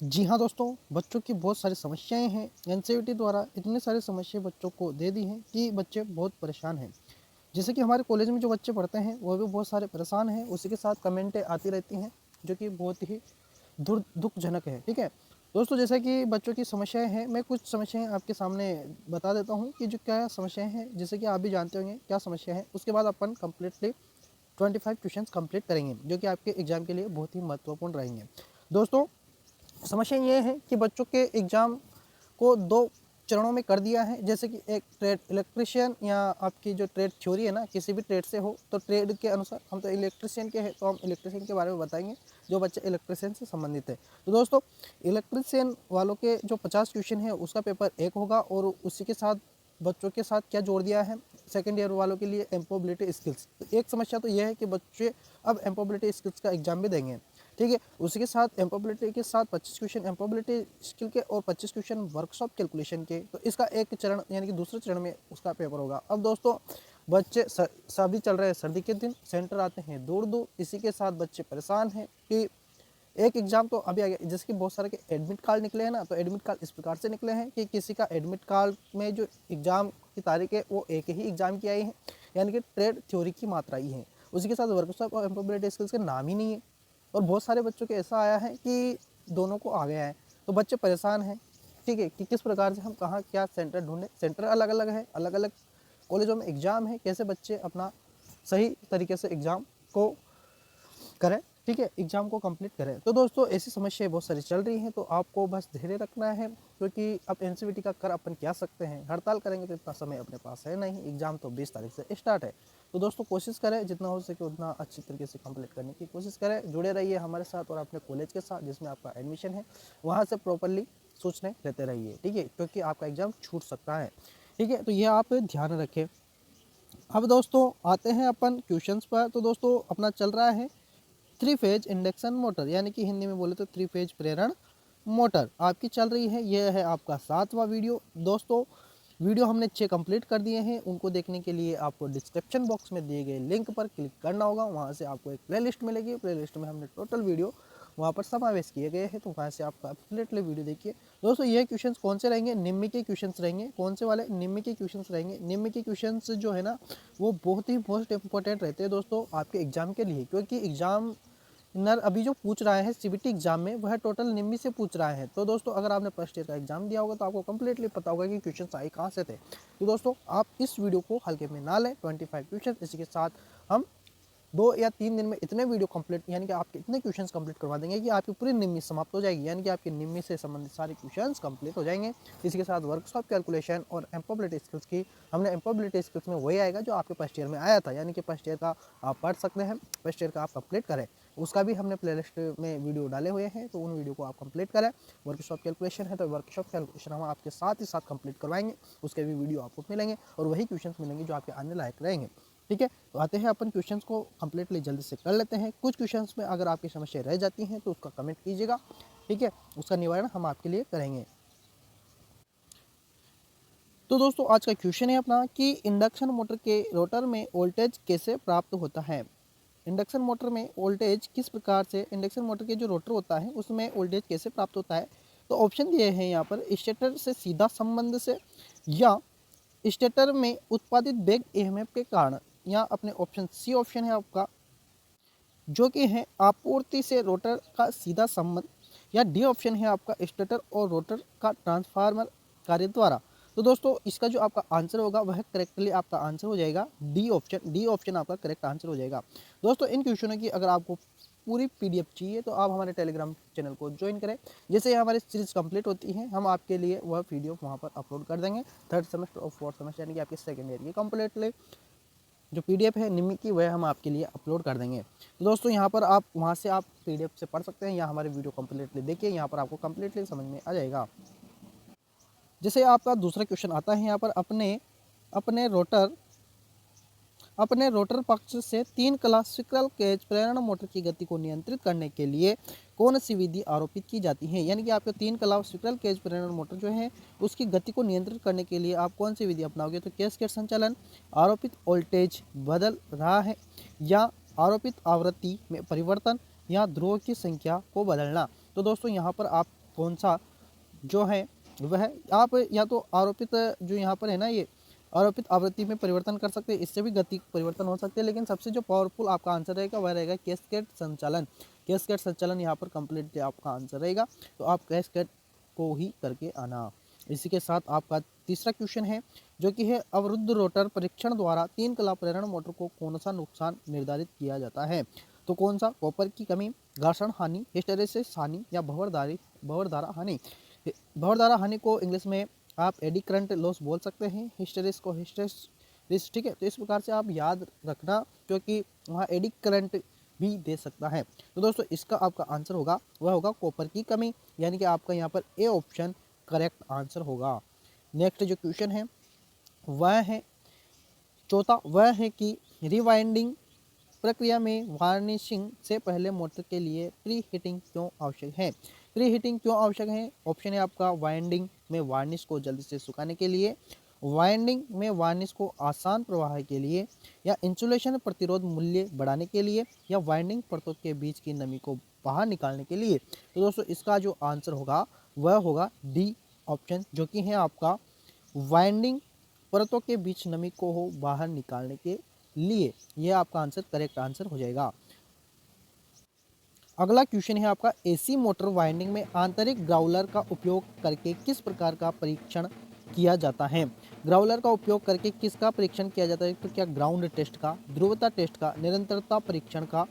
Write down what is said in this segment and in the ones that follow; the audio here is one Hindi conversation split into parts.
जी हाँ दोस्तों, बच्चों की बहुत सारी समस्याएं हैं। एनसीईआरटी द्वारा इतने सारे समस्या बच्चों को दे दी हैं कि बच्चे बहुत परेशान हैं। जैसे कि हमारे कॉलेज में जो बच्चे पढ़ते हैं वो भी बहुत सारे परेशान हैं। उसी के साथ कमेंटें आती रहती हैं जो कि बहुत ही दुखजनक है। ठीक है दोस्तों, जैसे कि बच्चों की समस्याएं हैं, मैं कुछ समस्याएं आपके सामने बता देता हूँ कि जो क्या समस्याएं हैं, जैसे कि आप भी जानते होंगे क्या समस्या है। उसके बाद अपन कम्प्लीटली 25 क्वेश्चन कंप्लीट करेंगे जो कि आपके एग्जाम के लिए बहुत ही महत्वपूर्ण रहेंगे। दोस्तों, समस्या ये है कि बच्चों के एग्ज़ाम को दो चरणों में कर दिया है। जैसे कि एक ट्रेड इलेक्ट्रिशियन या आपकी जो ट्रेड थ्योरी है ना, किसी भी ट्रेड से हो तो ट्रेड के अनुसार, हम तो इलेक्ट्रिशियन के हैं तो हम इलेक्ट्रिशियन के बारे में बताएंगे जो बच्चे इलेक्ट्रिशियन से संबंधित है। तो दोस्तों, इलेक्ट्रिशियन वालों के जो 50 क्वेश्चन है उसका पेपर एक होगा, और उसी के साथ बच्चों के साथ क्या जोड़ दिया है सेकेंड ईयर वालों के लिए एम्प्लॉयबिलिटी स्किल्स। तो एक समस्या तो यह है कि बच्चे अब एम्प्लॉयबिलिटी स्किल्स का एग्जाम भी देंगे। ठीक है, उसी के साथ एम्प्लॉयबिलिटी के साथ 25 क्वेश्चन एम्प्लॉयबिलिटी स्किल के और 25 क्वेश्चन वर्कशॉप कैलकुलेशन के। तो इसका एक चरण यानी कि दूसरे चरण में उसका पेपर होगा। अब दोस्तों, बच्चे सर्दी चल रहे हैं, सर्दी के दिन सेंटर आते हैं दूर दूर, इसी के साथ बच्चे परेशान हैं कि एक एग्जाम तो अभी आ गया। जैसे कि बहुत सारे के एडमिट कार्ड निकले हैं ना, तो एडमिट कार्ड इस प्रकार से निकले हैं कि किसी का एडमिट कार्ड में जो एग्जाम की तारीख है वो एक ही एग्जाम की आई है, यानी कि ट्रेड थ्योरी की मात्रा ही है। उसी के साथ वर्कशॉप और एम्प्लॉयबिलिटी स्किल्स के नाम ही नहीं है। और बहुत सारे बच्चों के ऐसा आया है कि दोनों को आ गया है, तो बच्चे परेशान हैं। ठीक है, कि किस प्रकार से हम कहाँ क्या सेंटर ढूंढें। सेंटर अलग अलग है, अलग अलग कॉलेजों में एग्ज़ाम है, कैसे बच्चे अपना सही तरीके से एग्ज़ाम को करें। ठीक है, एग्जाम को कंप्लीट करें। तो दोस्तों, ऐसी समस्याएं बहुत सारी चल रही हैं, तो आपको बस धैर्य रखना है, क्योंकि अब एनसीईआरटी का कर अपन क्या सकते हैं। हड़ताल करेंगे तो इतना समय अपने पास है नहीं, एग्जाम तो 20 तारीख से स्टार्ट है। तो दोस्तों, कोशिश करें जितना हो सके उतना अच्छी तरीके से कंप्लीट करने की कोशिश करें। जुड़े रहिए हमारे साथ और अपने कॉलेज के साथ जिसमें आपका एडमिशन है, वहाँ से प्रॉपरली सूचनाएं लेते रहिए। ठीक है, क्योंकि आपका एग्जाम छूट सकता है। ठीक है, तो यह आप ध्यान रखें। अब दोस्तों, आते हैं अपन क्वेश्चंस पर। तो दोस्तों, अपना चल रहा है 3 फेज इंडक्शन मोटर, यानी कि हिंदी में बोले तो 3 फेज प्रेरण मोटर आपकी चल रही है। यह है आपका 7वां वीडियो। दोस्तों, वीडियो हमने 6 कंप्लीट कर दिए हैं। उनको देखने के लिए आपको डिस्क्रिप्शन बॉक्स में दिए गए लिंक पर क्लिक करना होगा। वहाँ से आपको एक प्लेलिस्ट मिलेगी। प्लेलिस्ट में हमने टोटल वीडियो वहाँ पर समावेश किए गए हैं, तो वहाँ से आप कंप्लीटली वीडियो देखिए। दोस्तों, ये क्वेश्चंस कौन से रहेंगे? निम्न के क्वेश्चंस रहेंगे। कौन से वाले? निम्न के क्वेश्चंस रहेंगे। निम्न के क्वेश्चंस जो है ना, वो बहुत ही मोस्ट इंपॉर्टेंट रहते हैं दोस्तों आपके एग्जाम के लिए, क्योंकि एग्जाम नर अभी जो पूछ रहा है सीबीटी एग्जाम में, वह टोटल निम्मी से पूछ रहा है। तो दोस्तों, अगर आपने फर्स्ट ईयर का एग्जाम दिया होगा तो आपको कंप्लीटली पता होगा कि क्वेश्चन आए कहाँ से थे। तो दोस्तों, आप इस वीडियो को हल्के में ना लें। 25 क्वेश्चन, इसी के साथ हम 2 या 3 दिन में इतने वीडियो कंप्लीट, यानी कि आपके इतने क्वेश्चंस कंप्लीट करवा देंगे कि आपकी पूरी निम्मी समाप्त हो जाएगी, यानी कि आपकी निम्मी से संबंधित सारे क्वेश्चंस कंप्लीट हो जाएंगे। इसी के साथ वर्कशॉप कैलकुलेशन और एम्प्लॉयबिलिटी स्किल्स की, हमने एम्प्लॉयबिलिटी स्किल्स में वही आएगा जो आपके फर्स्ट ईयर में आया था, यानी कि फर्स्ट ईयर का आप पढ़ सकते हैं, फर्स्ट ईयर का आप कंप्लीट करें। उसका भी हमने प्लेलिस्ट में वीडियो डाले हुए हैं, तो उन वीडियो को आप कंप्लीट करें। वर्कशॉप कैलकुलेशन है तो वर्कशॉप कैलकुलेशन हम आपके साथ ही साथ कंप्लीट करवाएंगे, उसके भी वीडियो आपको मिलेंगे और वही क्वेश्चंस मिलेंगे जो आपके आने लायक रहेंगे। ठीक है, तो आते हैं अपन क्वेश्चंस को कंप्लीटली जल्दी से कर लेते हैं। कुछ क्वेश्चंस में अगर आपकी समस्या रह जाती हैं तो उसका कमेंट कीजिएगा। ठीक है, उसका निवारण हम आपके लिए करेंगे। तो दोस्तों, आज का क्वेश्चन है अपना कि इंडक्शन मोटर के रोटर में वोल्टेज कैसे प्राप्त होता है। इंडक्शन मोटर में वोल्टेज किस प्रकार से, इंडक्शन मोटर के जो रोटर होता है उसमें वोल्टेज कैसे प्राप्त होता है। तो ऑप्शन दिए हैं यहाँ पर, स्टेटर से सीधा संबंध से, या स्टेटर में उत्पादित बैक ईएमएफ के कारण, या अपने ऑप्शन सी ऑप्शन है आपका जो कि है आपूर्ति से रोटर का सीधा संबंध, या डी ऑप्शन है आपका स्टेटर और रोटर का ट्रांसफार्मर कार्य द्वारा। तो दोस्तों, इसका जो आपका आंसर होगा वह करेक्टली आपका आंसर हो जाएगा डी ऑप्शन। डी ऑप्शन आपका करेक्ट आंसर हो जाएगा। दोस्तों, इन क्वेश्चनों की अगर आपको पूरी पीडीएफ चाहिए तो आप हमारे टेलीग्राम चैनल को ज्वाइन करें। जैसे हमारी सीरीज कंप्लीट होती है, हम आपके लिए वह पीडीएफ वहाँ पर अपलोड कर देंगे। 3rd सेमेस्टर और 4th सेमेस्टर यानी कि आपके सेकेंड ईयर की कंप्लीटली जो पीडीएफ है निम्मी की, वह हम आपके लिए अपलोड कर देंगे। तो दोस्तों, यहाँ पर आप वहाँ से आप पीडीएफ से पढ़ सकते हैं, या हमारे वीडियो कंप्लीटली देखिए, यहाँ पर आपको कंप्लीटली समझ में आ जाएगा। जैसे आपका दूसरा क्वेश्चन आता है यहाँ पर, अपने रोटर पक्ष से 3 क्लासिकल केज प्रेरण मोटर की गति को नियंत्रित करने के लिए कौन सी विधि आरोपित की जाती है। यानी कि आपके 3 क्लासिकल केज प्रेरण मोटर जो है उसकी गति को नियंत्रित करने के लिए आप कौन सी विधि अपनाओगे। तो कैस्केड संचालन, आरोपित वोल्टेज बदल रहा है, या आरोपित आवृत्ति में परिवर्तन, या ध्रुव की संख्या को बदलना। तो दोस्तों, यहाँ पर आप कौन सा जो है वह आप या तो आरोपित जो यहाँ पर है ना, ये आरोपित आवृत्ति में परिवर्तन कर सकते हैं, इससे भी गति परिवर्तन हो सकते हैं, लेकिन सबसे जो पावरफुल आपका आंसर रहेगा वह रहेगा कैस्केड संचालन। कैस्केड संचालन यहाँ पर कंप्लीट आपका आंसर रहेगा, तो आप कैस्केड को ही करके आना। इसी के साथ आपका तीसरा क्वेश्चन है जो कि है अवरुद्ध रोटर परीक्षण द्वारा 3 कला प्रेरण मोटर को कौन सा नुकसान निर्धारित किया जाता है। तो कौन सा, कॉपर की कमी, घर्षण हानि, हिस्टैरिसीस हानि या भंवरधारा हानि। भंवरधारा हानि को इंग्लिश में आप एडी करंट लॉस बोल सकते हैं, हिस्टैरिस को हिस्टैरिस, ठीक है। तो इस प्रकार से आप याद रखना, क्योंकि वहाँ एडी करंट भी दे सकता है। तो दोस्तों इसका आपका आंसर होगा वह होगा कॉपर की कमी, यानी कि आपका यहाँ पर ए ऑप्शन करेक्ट आंसर होगा। नेक्स्ट जो क्वेश्चन है वह है चौथा, वह है कि रिवाइंडिंग प्रक्रिया में वार्निशिंग से पहले मोटर के लिए प्री हीटिंग क्यों आवश्यक है। प्री हीटिंग क्यों आवश्यक है? ऑप्शन है आपका वाइंडिंग में वार्निश को जल्दी से सुखाने के लिए, वाइंडिंग में वार्निश को आसान प्रवाह के लिए, या इंसुलेशन प्रतिरोध मूल्य बढ़ाने के लिए, या वाइंडिंग परतों के बीच की नमी को बाहर निकालने के लिए। तो दोस्तों इसका जो आंसर होगा वह होगा डी ऑप्शन, जो कि है आपका वाइंडिंग परतों के बीच नमी को हो बाहर निकालने के लिए। यह आपका आंसर करेक्ट आंसर हो जाएगा। अगला क्वेश्चन है आपका एसी मोटर वाइंडिंग में आंतरिक ग्राउलर का उपयोग करके किस प्रकार का परीक्षण किया जाता है। ग्राउलर का उपयोग करके किसका परीक्षण किया जाता है? तो क्या ग्राउंड टेस्ट का, ध्रुवता टेस्ट का, निरंतरता परीक्षण का,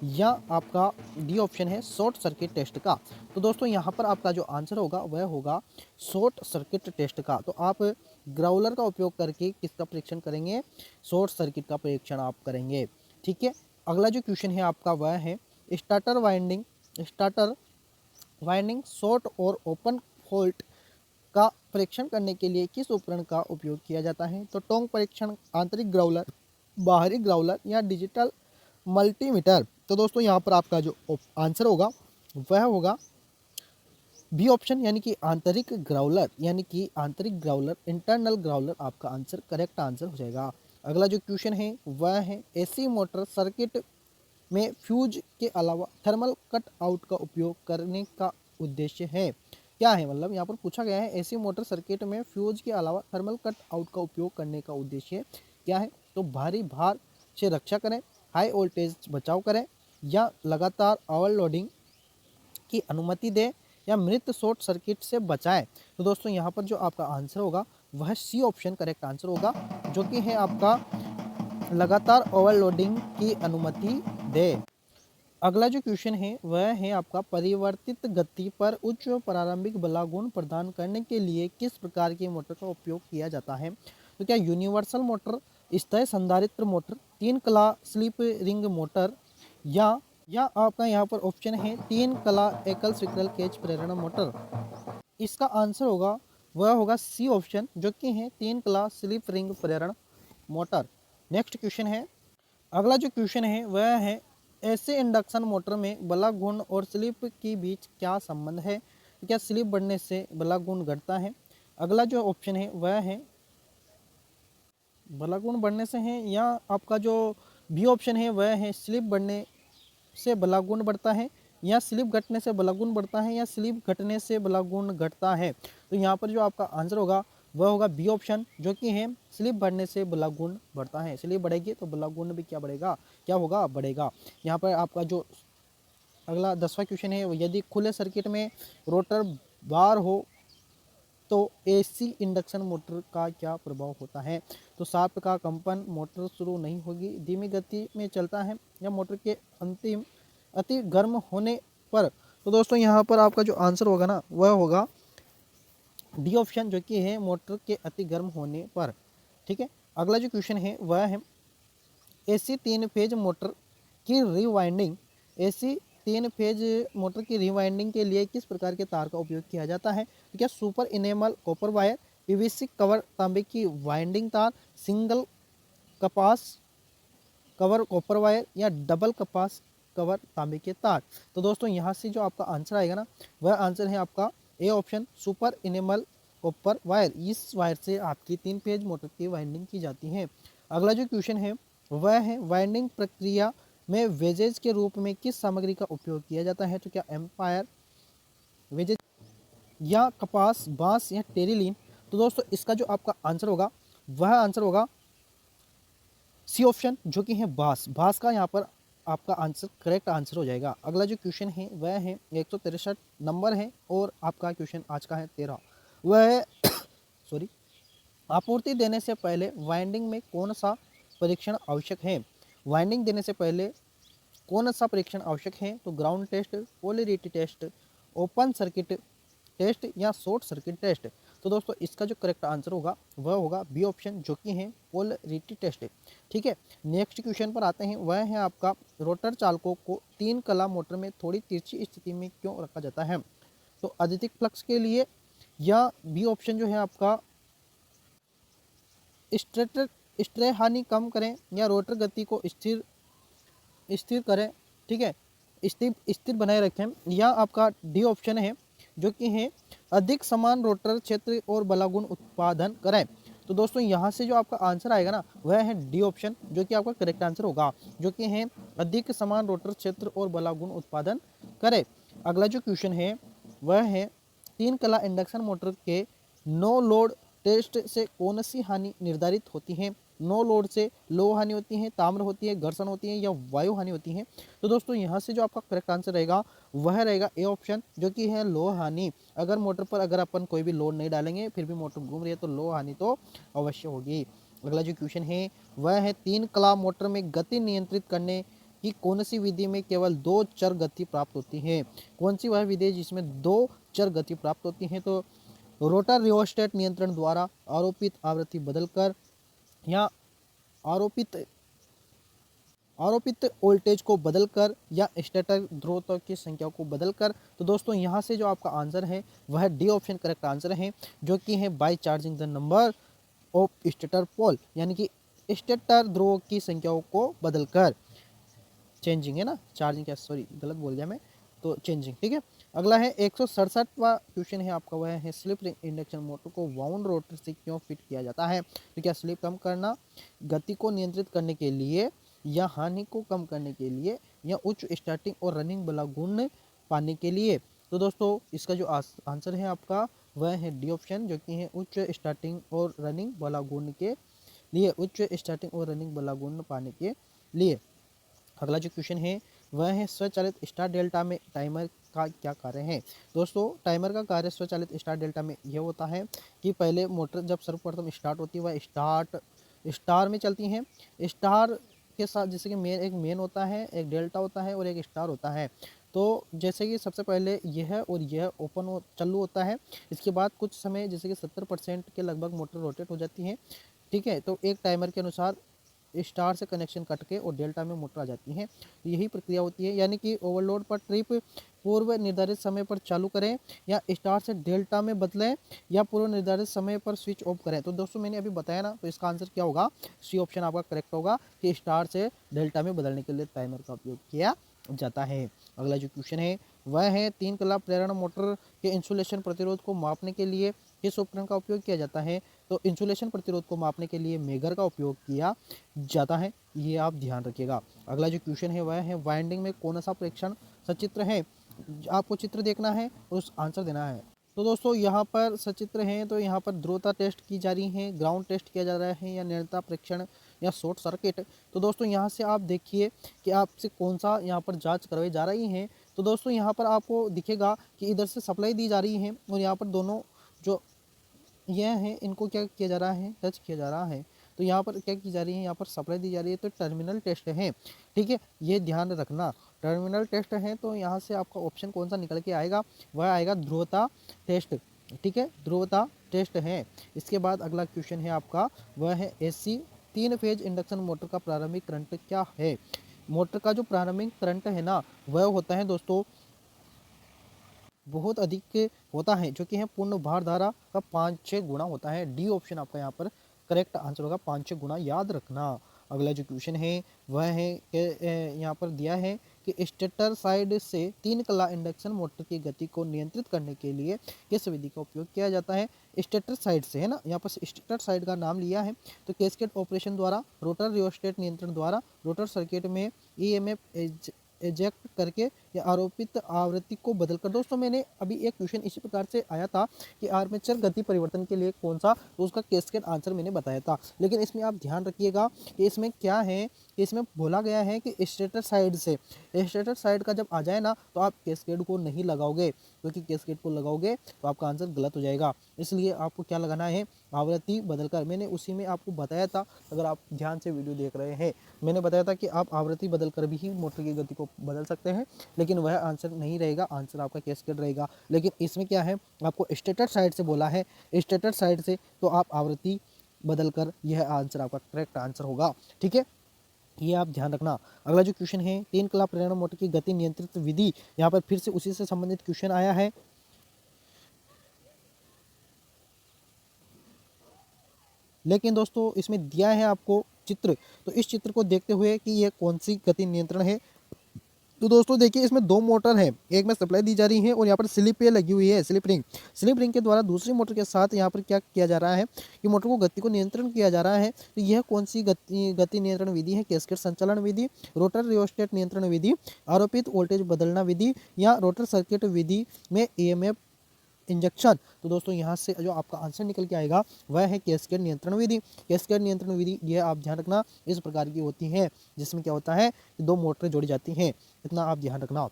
या आपका डी ऑप्शन है शॉर्ट सर्किट टेस्ट का। तो दोस्तों यहाँ पर आपका जो आंसर होगा वह होगा शॉर्ट सर्किट टेस्ट का। तो आप ग्राउलर का उपयोग करके किसका परीक्षण करेंगे? शॉर्ट सर्किट का परीक्षण आप करेंगे, ठीक है। अगला जो क्वेश्चन है आपका वह है स्टार्टर वाइंडिंग शॉर्ट और ओपन फॉल्ट का परीक्षण करने के लिए किस उपकरण का उपयोग किया जाता है। तो टोंग परीक्षण, आंतरिक ग्राउलर, बाहरी ग्राउलर, या डिजिटल मल्टीमीटर। तो दोस्तों यहाँ पर आपका जो आंसर होगा वह होगा बी ऑप्शन, यानी कि आंतरिक ग्राउलर, इंटरनल ग्राउलर आपका आंसर करेक्ट आंसर हो जाएगा। अगला जो क्वेश्चन है वह है एसी मोटर सर्किट में फ्यूज के अलावा थर्मल कट आउट का उपयोग करने का उद्देश्य है क्या है। मतलब यहाँ पर पूछा गया है एसी मोटर सर्किट में फ्यूज के अलावा थर्मल कट आउट का उपयोग करने का उद्देश्य क्या है। तो भारी भार से रक्षा करें, हाई वोल्टेज बचाव करें, या लगातार ओवरलोडिंग की अनुमति दे, या मृत शॉर्ट सर्किट से बचाएं। तो दोस्तों यहाँ पर जो आपका आंसर होगा वह सी ऑप्शन करेक्ट आंसर होगा, जो कि है आपका लगातार ओवरलोडिंग की अनुमति दे। अगला जो क्वेश्चन है वह है आपका परिवर्तित गति पर उच्च प्रारंभिक बलागुण प्रदान करने के लिए किस प्रकार की मोटर का उपयोग किया जाता है। तो क्या यूनिवर्सल मोटर, स्थायी संधारित्र मोटर, 3 कला स्लिप रिंग मोटर, या आपका यहाँ पर ऑप्शन है 3 कला एकल स्विकरल केज प्रेरण मोटर। इसका आंसर होगा वह होगा सी ऑप्शन, जो कि है 3 कला स्लिप रिंग प्रेरण मोटर। नेक्स्ट क्वेश्चन है, अगला जो क्वेश्चन है वह है ऐसे इंडक्शन मोटर में बलागुण और स्लिप के बीच क्या संबंध है। तो क्या स्लिप बढ़ने से बलागुण घटता है। अगला जो ऑप्शन है वह है बलागुण बढ़ने से है, या आपका जो बी ऑप्शन है वह है स्लिप बढ़ने से बलागुण बढ़ता है, या स्लिप घटने से बलागुण बढ़ता है, या स्लिप घटने से बलागुण घटता है। तो यहाँ पर जो आपका आंसर होगा वह होगा बी ऑप्शन, जो कि है स्लिप बढ़ने से बलागुण बढ़ता है। स्लिप बढ़ेगी तो बलागुण भी क्या बढ़ेगा, क्या होगा, बढ़ेगा। यहाँ पर आपका जो अगला 10वां क्वेश्चन है, यदि खुले सर्किट में रोटर बार हो तो एसी इंडक्शन मोटर का क्या प्रभाव होता है। तो शाफ्ट का कंपन, मोटर शुरू नहीं होगी, धीमी गति में चलता है, या मोटर के अति गर्म होने पर। तो दोस्तों यहाँ पर आपका जो आंसर होगा ना वह होगा डी ऑप्शन, जो कि है मोटर के अति गर्म होने पर, ठीक है। अगला जो क्वेश्चन है वह है एसी 3 फेज मोटर की रिवाइंडिंग, एसी 3 फेज मोटर की रिवाइंडिंग के लिए किस प्रकार के तार का उपयोग किया जाता है। तो क्या super enamel copper wire, PVC cover तांबे की वाइंडिंग तार, सिंगल कपास कवर कॉपर वायर, या डबल कपास कवर तांबे के तार। तो दोस्तों यहाँ से जो आपका आंसर आएगा ना वह आंसर है आपका A option, super enamel copper wire. इस वायर से आपकी 3 फेज मोटर की वाइंडिंग की जाती है। अगला जो क्वेश्चन है वह है वाइंडिंग प्रक्रिया में वेजेज के रूप में किस सामग्री का उपयोग किया जाता है। तो क्या एम्पायर वेजेज या कपास, बांस या टेरिलीन। तो दोस्तों इसका जो आपका आंसर होगा वह आंसर होगा सी ऑप्शन, जो कि है बांस। बांस का यहाँ पर आपका आंसर करेक्ट आंसर हो जाएगा। अगला जो क्वेश्चन है वह है 163 नंबर है और आपका क्वेश्चन आज का है 13। वह है सॉरी, आपूर्ति देने से पहले वाइंडिंग में कौन सा परीक्षण आवश्यक है? वाइंडिंग देने से पहले कौन सा परीक्षण आवश्यक है? तो ground test, polarity test, open circuit test या शॉर्ट सर्किट टेस्ट। तो दोस्तों इसका जो करेक्ट आंसर होगा वह होगा बी ऑप्शन, जो कि है पोलैरिटी टेस्ट। ठीक है, नेक्स्ट क्वेश्चन पर आते हैं। वह है आपका रोटर चालकों को 3 कला मोटर में थोड़ी तिरछी स्थिति में क्यों रखा जाता है? तो अत्यधिक फ्लक्स के लिए, या बी ऑप्शन जो है आपका स्ट्रेटर स्ट्रे हानि कम करें, या रोटर गति को स्थिर स्थिर करें। ठीक है, स्थिर स्थिर बनाए रखें, या आपका डी ऑप्शन है जो कि है अधिक समान रोटर क्षेत्र और बलागुण उत्पादन करें। तो दोस्तों यहाँ से जो आपका आंसर आएगा ना वह है डी ऑप्शन, जो कि आपका करेक्ट आंसर होगा, जो कि है अधिक समान रोटर क्षेत्र और बलागुण उत्पादन करे। अगला जो क्वेश्चन है वह है 3 कला इंडक्शन मोटर के नो लोड टेस्ट से कौन सी हानि निर्धारित होती है? नो लोड से लो हानि होती है, ताम्र होती है, घर्षण होती है या वायु हानि होती है? तो दोस्तों यहाँ से जो आपका करेक्ट आंसर रहेगा वह रहेगा ए ऑप्शन, जो कि है लो हानि। अगर मोटर पर अगर अपन कोई भी लोड नहीं डालेंगे फिर भी मोटर घूम रही है तो लो हानि तो अवश्य होगी। अगला जो क्वेश्चन है वह है 3 कला मोटर में गति नियंत्रित करने कि कौन सी विधि में केवल 2 चर गति प्राप्त होती है? कौन सी वह विधि जिसमें 2 चर गति प्राप्त होती है? तो रोटर रियोस्टेट नियंत्रण द्वारा, आरोपित आवृत्ति बदलकर, या आरोपित आरोपित वोल्टेज को बदलकर, या स्टेटर ध्रुवों की संख्या को बदलकर। तो दोस्तों यहाँ से जो आपका आंसर है वह डी ऑप्शन करेक्ट आंसर है, जो कि है by charging the number of stator pole, यानी कि स्टेटर ध्रुवों की संख्याओं को बदलकर। चेंजिंग है ना, चार्जिंग क्या, सॉरी गलत बोल दिया मैं, तो चेंजिंग। ठीक है, अगला है 167वां क्वेश्चन है आपका, वह है स्लिप रिंग इंडक्शन मोटर को वाउंड रोटर से क्यों फिट किया जाता है? तो क्या स्लिप कम करना, गति को नियंत्रित करने के लिए, या हानि को कम करने के लिए, या उच्च स्टार्टिंग और रनिंग वाला गुण पाने के लिए? तो दोस्तों इसका जो आंसर है आपका वह है डी ऑप्शन, जो कि है उच्च स्टार्टिंग और रनिंग वाला गुण के लिए, उच्च स्टार्टिंग और रनिंग वाला गुण पाने के लिए। अगला जो क्वेश्चन है वह है स्वचालित स्टार डेल्टा में टाइमर का क्या कार्य है? दोस्तों टाइमर का कार्य स्वचालित स्टार डेल्टा में यह होता है कि पहले मोटर जब सर्वप्रथम स्टार्ट होती है वह स्टार में चलती है। स्टार के साथ जैसे कि एक मेन होता है, एक डेल्टा होता है और एक स्टार होता है। तो जैसे कि सबसे पहले यह और यह ओपन चालू होता है, इसके बाद कुछ समय जैसे कि 70% के लगभग मोटर रोटेट हो जाती है। ठीक है, तो एक टाइमर के अनुसार स्टार से कनेक्शन कट के और डेल्टा में मोटर आ जाती है। तो यही प्रक्रिया होती है, यानी कि ओवरलोड पर ट्रिप पूर्व निर्धारित समय पर चालू करें, या स्टार से डेल्टा में बदलें, या पूर्व निर्धारित समय पर स्विच ऑफ करें। तो दोस्तों मैंने अभी बताया ना, तो इसका आंसर क्या होगा? सी ऑप्शन आपका करेक्ट होगा कि स्टार से डेल्टा में बदलने के लिए टाइमर का उपयोग किया जाता है। अगला जो क्वेश्चन है वह है 3 कला प्रेरण मोटर के इंसुलेशन प्रतिरोध को मापने के लिए किस उपकरण का उपयोग किया जाता है? तो इंसुलेशन प्रतिरोध को मापने के लिए मेगर का उपयोग किया जाता है, ये आप ध्यान रखिएगा। अगला जो क्वेश्चन है वह है वाइंडिंग में कौन सा परीक्षण सचित्र है? आपको चित्र देखना है और उस आंसर देना है। तो दोस्तों यहाँ पर सचित्र हैं, तो यहाँ पर ध्रुवता टेस्ट की जा रही है, ग्राउंड टेस्ट किया जा रहा है, या निरंतर परीक्षण, या शॉर्ट सर्किट। तो दोस्तों यहाँ से आप देखिए कि आपसे कौन सा यहाँ पर जांच करवाई जा रही है। तो दोस्तों यहाँ पर आपको दिखेगा कि इधर से सप्लाई दी जा रही है और यहाँ पर दोनों जो यह है इनको क्या किया जा रहा है, टच किया जा रहा है। तो यहाँ पर क्या की जा रही है, यहाँ पर सप्लाई दी जा रही है, तो टर्मिनल टेस्ट है। ठीक है, ये ध्यान रखना, टर्मिनल टेस्ट है। तो यहाँ से आपका ऑप्शन कौन सा निकल के आएगा? वह आएगा ध्रुवता टेस्ट। ठीक है, ध्रुवता टेस्ट है। इसके बाद अगला क्वेश्चन है आपका, वह है AC 3 फेज इंडक्शन मोटर का प्रारंभिक करंट क्या है? मोटर का जो प्रारंभिक करंट है ना वह होता है दोस्तों बहुत अधिक होता है, जो कि है पूर्ण भार धारा का 5-6 गुना होता है। डी ऑप्शन आपका यहाँ पर करेक्ट आंसर होगा, 5-6 गुना, याद रखना। अगला जो क्वेश्चन है वह है कि यहाँ पर दिया है कि स्टेटर साइड से 3 कला इंडक्शन मोटर की गति को नियंत्रित करने के लिए किस विधि का उपयोग किया जाता है? स्टेटर साइड से है ना, यहाँ पर स्टेटर साइड का नाम लिया है। तो कैस्केड ऑपरेशन द्वारा, रोटर रियोस्टेट नियंत्रण द्वारा, रोटर सर्किट में EMF एजेक्ट करके, या आरोपित आवृत्ति को बदलकर। दोस्तों मैंने अभी एक क्वेश्चन इसी प्रकार से आया था कि आर्मेचर गति परिवर्तन के लिए कौन सा, तो उसका कैस्केड आंसर मैंने बताया था। लेकिन इसमें आप ध्यान रखिएगा कि इसमें क्या है कि इसमें बोला गया है कि स्टेटर साइड से, स्टेटर साइड का जब आ जाए ना तो आप कैस्केड को नहीं लगाओगे, क्योंकि कैस्केड को लगाओगे तो आपका आंसर गलत हो जाएगा। इसलिए आपको क्या लगाना है, आवृत्ति बदलकर। मैंने उसी में आपको बताया था, अगर आप ध्यान से वीडियो देख रहे हैं, मैंने बताया था कि आप आवृत्ति बदलकर भी मोटर की गति को बदल सकते हैं, लेकिन वह आंसर नहीं रहेगा, आंसर आपका कैस्केड रहेगा। लेकिन इसमें क्या है, आपको स्टेटर साइड से बोला है, स्टेटर साइड से, तो आप आवृत्ति बदलकर, यह आंसर आपका करेक्ट आंसर होगा। ठीक है, ये आप ध्यान रखना। अगला जो क्वेश्चन है, 3 कला प्रेरण मोटर की गति नियंत्रित विधि, यहाँ पर फिर से उसी से संबंधित क्वेश्चन आया है। लेकिन दोस्तों इसमें दिया है आपको चित्र, तो इस चित्र को देखते हुए कि यह कौन सी गति नियंत्रण है। तो दोस्तों देखिए, इसमें 2 मोटर है, एक में सप्लाई दी जा रही है और यहाँ पर स्लिप लगी हुई है, स्लिप रिंग। स्लिप रिंग के द्वारा दूसरी मोटर के साथ यहाँ पर क्या किया जा रहा है कि मोटर को गति को नियंत्रण किया जा रहा है। तो यह कौन सी गति नियंत्रण विधि है, कैस्केड संचालन विधि, रोटर रियोस्टेट नियंत्रण विधि, आरोपित वोल्टेज बदलना विधि, या रोटर सर्किट विधि में ईएमएफ इंजेक्शन। तो दोस्तों यहाँ से जो आपका आंसर निकल के आएगा वह है कैस्केड नियंत्रण विधि। कैस्केड नियंत्रण विधि यह आप ध्यान रखना इस प्रकार की होती है, जिसमें क्या होता है कि 2 मोटरें जोड़ी जाती हैं, इतना आप ध्यान रखना।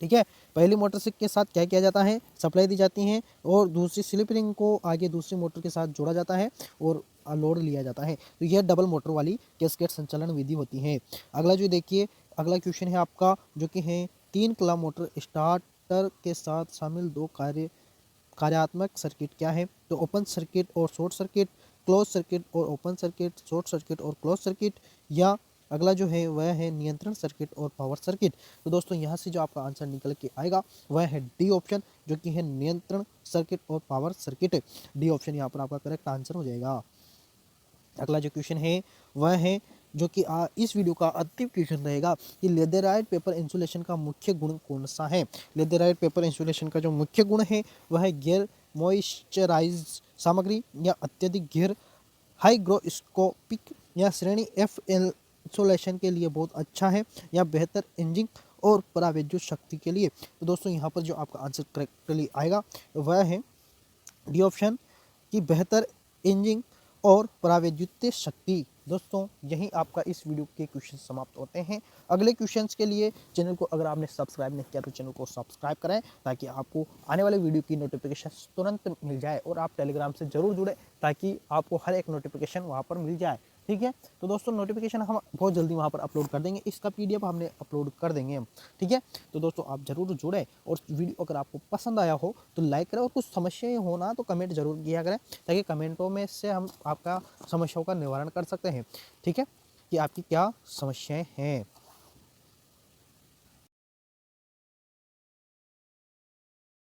ठीक है, पहली मोटर से के साथ क्या किया जाता है, सप्लाई दी जाती है और दूसरी स्लिप रिंग को आगे दूसरी मोटर के साथ जोड़ा जाता है और लोड लिया जाता है। तो यह डबल मोटर वाली कैस्केड संचालन विधि होती है। अगला जो देखिए, अगला क्वेश्चन है आपका जो कि है 3 कला मोटर स्टार्टर के साथ शामिल 2 कार्यात्मक सर्किट क्या है। तो ओपन सर्किट और शॉर्ट सर्किट, क्लोज सर्किट और ओपन सर्किट, शॉर्ट सर्किट और क्लोज सर्किट, या अगला जो है वह है नियंत्रण सर्किट और पावर सर्किट। तो दोस्तों यहाँ से जो आपका आंसर निकल के आएगा वह है डी ऑप्शन, जो कि है नियंत्रण सर्किट और पावर सर्किट। डी ऑप्शन यहाँ पर आपका करेक्ट आंसर हो जाएगा। अगला जो क्वेश्चन है वह है जो कि इस वीडियो का अंतिम क्वेश्चन रहेगा कि लेदराइट पेपर इंसुलेशन का मुख्य गुण कौन सा है। लेदराइट पेपर इंसुलेशन का जो मुख्य गुण है वह है गैर मॉइस्चराइज सामग्री, या अत्यधिक गैर हाइग्रोस्कोपिक, या श्रेणी एफ इंसुलेशन के लिए बहुत अच्छा है, या बेहतर इंजिंग और परावैद्युत शक्ति के लिए। तो दोस्तों यहाँ पर जो आपका आंसर करेक्टली आएगा वह है डी ऑप्शन की बेहतर इंजिंग और परावैद्युत शक्ति। दोस्तों यही आपका इस वीडियो के क्वेश्चन समाप्त होते हैं। अगले क्वेश्चंस के लिए चैनल को अगर आपने सब्सक्राइब नहीं किया तो चैनल को सब्सक्राइब करें, ताकि आपको आने वाले वीडियो की नोटिफिकेशन तुरंत मिल जाए, और आप टेलीग्राम से जरूर जुड़े ताकि आपको हर एक नोटिफिकेशन वहाँ पर मिल जाए। ठीक है, तो दोस्तों नोटिफिकेशन हम बहुत जल्दी वहाँ पर अपलोड कर देंगे, इसका PDF हमने अपलोड कर देंगे हम। ठीक है, तो दोस्तों आप जरूर जुड़े, और वीडियो अगर आपको पसंद आया हो तो लाइक करें, और कुछ समस्याएं हो ना तो कमेंट जरूर किया करें, ताकि कमेंटों में से हम आपका समस्याओं का निवारण कर सकते हैं। ठीक है, कि आपकी क्या समस्याएं हैं।